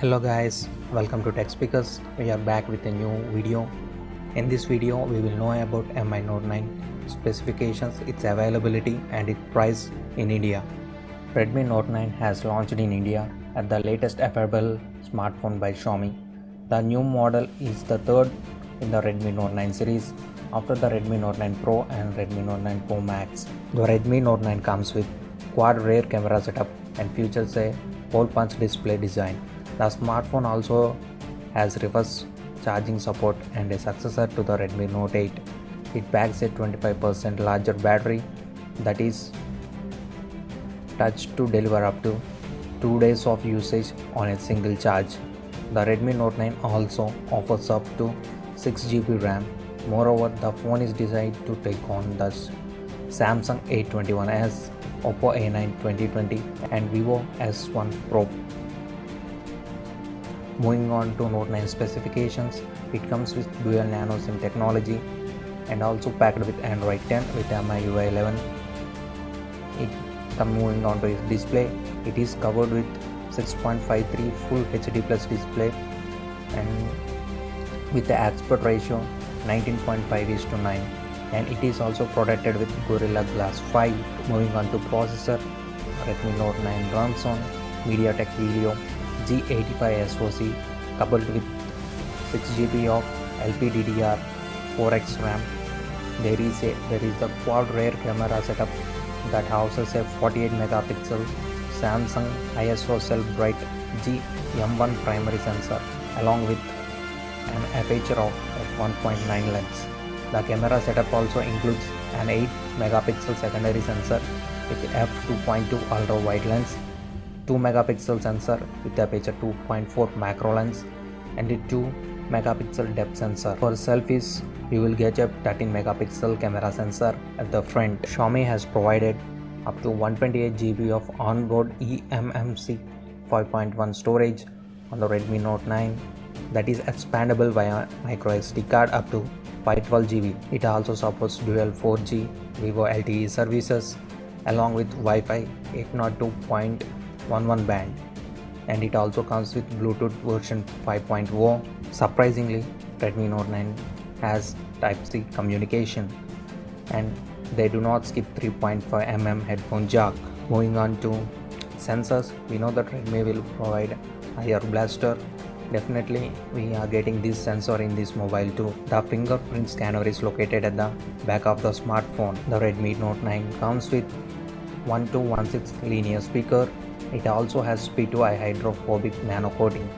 Hello guys, welcome to Tech Speakers. We are back with a new video. In this video, we will know about Mi Note 9 specifications, its availability and its price in India. Redmi Note 9 has launched in India at the latest available smartphone by Xiaomi. The new model is the third in the Redmi Note 9 series after the Redmi Note 9 Pro and Redmi Note 9 Pro Max. The Redmi Note 9 comes with quad rear camera setup and features a hole punch display design. The smartphone also has reverse charging support and a successor to the Redmi Note 8. It packs a 25% larger battery that is touched to deliver up to 2 days of usage on a single charge. The Redmi Note 9 also offers up to 6GB RAM. Moreover, the phone is designed to take on the Samsung A21s, Oppo A9 2020 and Vivo S1 Pro. Moving on to Note 9 specifications, it comes with dual nano SIM technology and also packed with Android 10 with MIUI 11. Moving on to its display, it is covered with 6.53 Full HD Plus display and with the aspect ratio 19.5:9, and it is also protected with Gorilla Glass 5. Moving on to processor, Redmi Note 9 runs on MediaTek Helio G85 SoC coupled with 6GB of LPDDR4X RAM. There is the quad rear camera setup that houses a 48 megapixel Samsung ISO cell bright G-M1 primary sensor along with an aperture of f1.9 lens. The camera setup also includes an 8 megapixel secondary sensor with f2.2 ultra wide lens, 2 megapixel sensor with aperture 2.4 macro lens and a 2 megapixel depth sensor. For selfies, you will get a 13 megapixel camera sensor at the front. Xiaomi has provided up to 128GB of onboard eMMC 5.1 storage on the Redmi Note 9 that is expandable via microSD card up to 512GB. It also supports dual 4G Vivo LTE services along with Wi-Fi 802.11 band, and it also comes with Bluetooth version 5.0. Surprisingly, Redmi Note 9 has Type-C communication and they do not skip 3.5mm headphone jack. Moving on to sensors, we know that Redmi will provide IR blaster. Definitely we are getting this sensor in this mobile too. The fingerprint scanner is located at the back of the smartphone. The Redmi Note 9 comes with 1216 linear speaker. It also has P2I hydrophobic nano coating.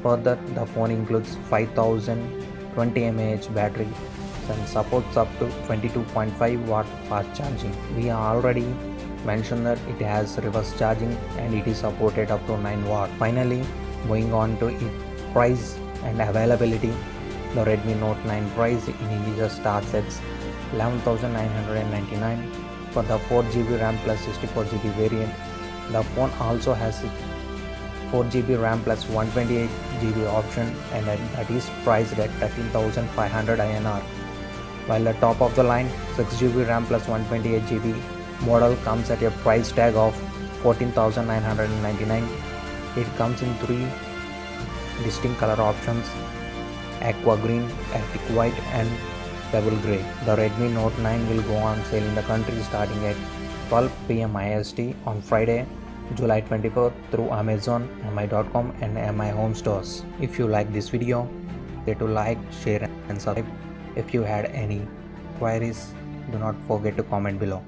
Further, the phone includes 5020 mAh battery and supports up to 22.5 watt fast charging. We have already mentioned that it has reverse charging and it is supported up to 9 watt. Finally, moving on to its price and availability, the Redmi Note 9 price in India starts at 11,999 for the 4GB RAM plus 64GB variant. The phone also has 4GB RAM plus 128GB option and that is priced at 13,500 INR. While the top of the line 6GB RAM plus 128GB model comes at a price tag of 14,999. It comes in 3 distinct color options: aqua green, arctic white and pebble grey. The Redmi Note 9 will go on sale in the country starting at 12 PM IST on Friday, July 24th through Amazon, mi.com and Mi home stores. If you like this video, get to like, share and subscribe. If you had any queries, do not forget to comment below.